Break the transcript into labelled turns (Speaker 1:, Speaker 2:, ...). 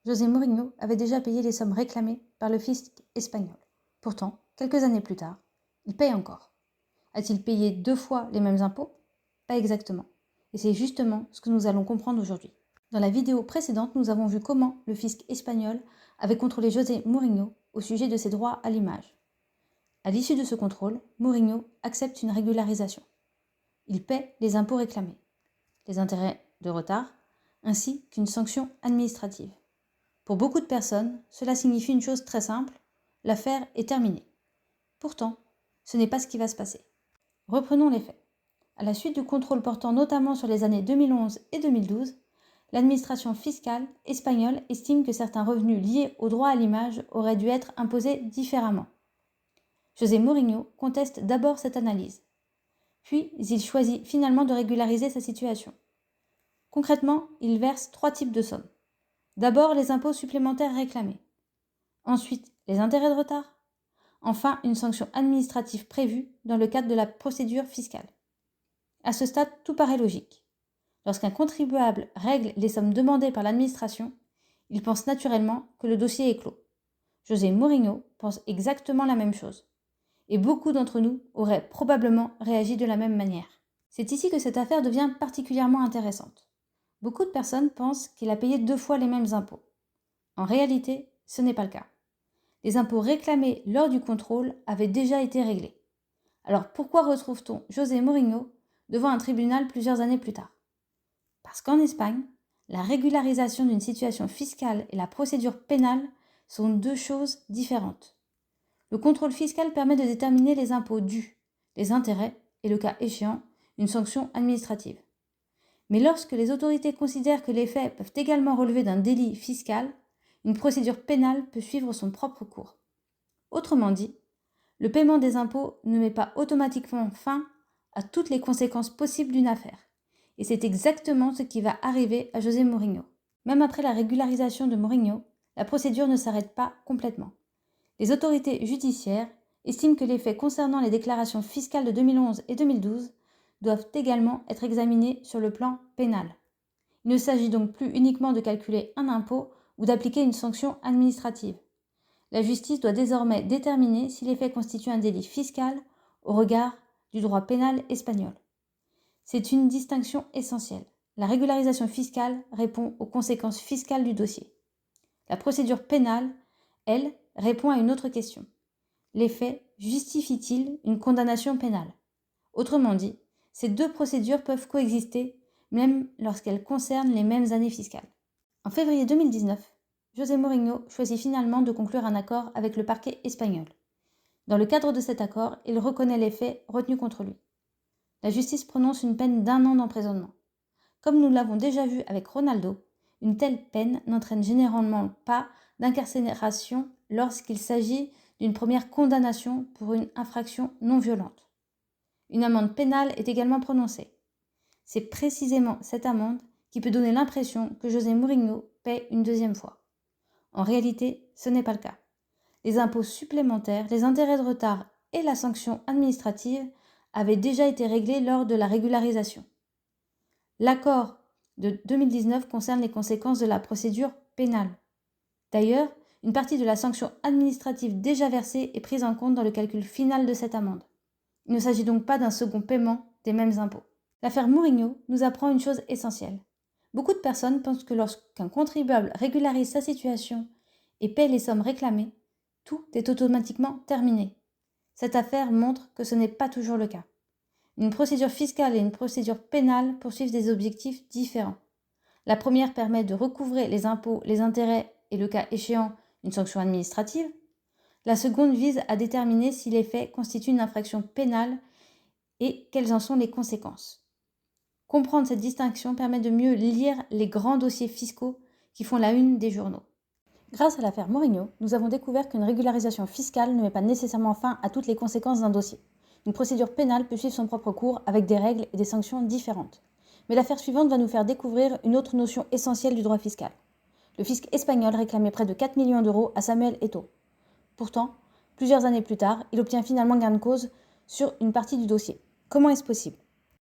Speaker 1: José Mourinho avait déjà payé les sommes réclamées par le fisc espagnol. Pourtant, quelques années plus tard, il paye encore. A-t-il payé 2 fois les mêmes impôts? Pas exactement. Et c'est justement ce que nous allons comprendre aujourd'hui. Dans la vidéo précédente, nous avons vu comment le fisc espagnol avait contrôlé José Mourinho au sujet de ses droits à l'image. À l'issue de ce contrôle, Mourinho accepte une régularisation. Il paie les impôts réclamés, les intérêts de retard, ainsi qu'une sanction administrative. Pour beaucoup de personnes, cela signifie une chose très simple, l'affaire est terminée. Pourtant, ce n'est pas ce qui va se passer. Reprenons les faits. À la suite du contrôle portant notamment sur les années 2011 et 2012, l'administration fiscale espagnole estime que certains revenus liés au droit à l'image auraient dû être imposés différemment. José Mourinho conteste d'abord cette analyse. Puis, il choisit finalement de régulariser sa situation. Concrètement, il verse 3 types de sommes. D'abord, les impôts supplémentaires réclamés. Ensuite, les intérêts de retard. Enfin, une sanction administrative prévue dans le cadre de la procédure fiscale. À ce stade, tout paraît logique. Lorsqu'un contribuable règle les sommes demandées par l'administration, il pense naturellement que le dossier est clos. José Mourinho pense exactement la même chose. Et beaucoup d'entre nous auraient probablement réagi de la même manière. C'est ici que cette affaire devient particulièrement intéressante. Beaucoup de personnes pensent qu'il a payé 2 fois les mêmes impôts. En réalité, ce n'est pas le cas. Les impôts réclamés lors du contrôle avaient déjà été réglés. Alors pourquoi retrouve-t-on José Mourinho devant un tribunal plusieurs années plus tard? Parce qu'en Espagne, la régularisation d'une situation fiscale et la procédure pénale sont 2 choses différentes. Le contrôle fiscal permet de déterminer les impôts dus, les intérêts et, le cas échéant, une sanction administrative. Mais lorsque les autorités considèrent que les faits peuvent également relever d'un délit fiscal, une procédure pénale peut suivre son propre cours. Autrement dit, le paiement des impôts ne met pas automatiquement fin à toutes les conséquences possibles d'une affaire. Et c'est exactement ce qui va arriver à José Mourinho. Même après la régularisation de Mourinho, la procédure ne s'arrête pas complètement. Les autorités judiciaires estiment que les faits concernant les déclarations fiscales de 2011 et 2012 doivent également être examinés sur le plan pénal. Il ne s'agit donc plus uniquement de calculer un impôt ou d'appliquer une sanction administrative. La justice doit désormais déterminer si les faits constituent un délit fiscal au regard du droit pénal espagnol. C'est une distinction essentielle. La régularisation fiscale répond aux conséquences fiscales du dossier. La procédure pénale, elle, répond à une autre question. Les faits justifient-ils une condamnation pénale? Autrement dit, ces 2 procédures peuvent coexister même lorsqu'elles concernent les mêmes années fiscales. En février 2019, José Mourinho choisit finalement de conclure un accord avec le parquet espagnol. Dans le cadre de cet accord, il reconnaît les faits retenus contre lui. La justice prononce une peine d'1 an d'emprisonnement. Comme nous l'avons déjà vu avec Ronaldo, une telle peine n'entraîne généralement pas d'incarcération lorsqu'il s'agit d'une première condamnation pour une infraction non violente. Une amende pénale est également prononcée. C'est précisément cette amende qui peut donner l'impression que José Mourinho paie une 2e fois. En réalité, ce n'est pas le cas. Les impôts supplémentaires, les intérêts de retard et la sanction administrative avaient déjà été réglés lors de la régularisation. L'accord de 2019 concerne les conséquences de la procédure pénale. D'ailleurs, une partie de la sanction administrative déjà versée est prise en compte dans le calcul final de cette amende. Il ne s'agit donc pas d'un second paiement des mêmes impôts. L'affaire Mourinho nous apprend une chose essentielle. Beaucoup de personnes pensent que lorsqu'un contribuable régularise sa situation et paie les sommes réclamées, tout est automatiquement terminé. Cette affaire montre que ce n'est pas toujours le cas. Une procédure fiscale et une procédure pénale poursuivent des objectifs différents. La première permet de recouvrer les impôts, les intérêts et, le cas échéant, une sanction administrative. La seconde vise à déterminer si les faits constituent une infraction pénale et quelles en sont les conséquences. Comprendre cette distinction permet de mieux lire les grands dossiers fiscaux qui font la une des journaux. Grâce à l'affaire Mourinho, nous avons découvert qu'une régularisation fiscale ne met pas nécessairement fin à toutes les conséquences d'un dossier. Une procédure pénale peut suivre son propre cours avec des règles et des sanctions différentes. Mais l'affaire suivante va nous faire découvrir une autre notion essentielle du droit fiscal. Le fisc espagnol réclamait près de 4 millions d'euros à Samuel Eto'o. Pourtant, plusieurs années plus tard, il obtient finalement gain de cause sur une partie du dossier. Comment est-ce possible?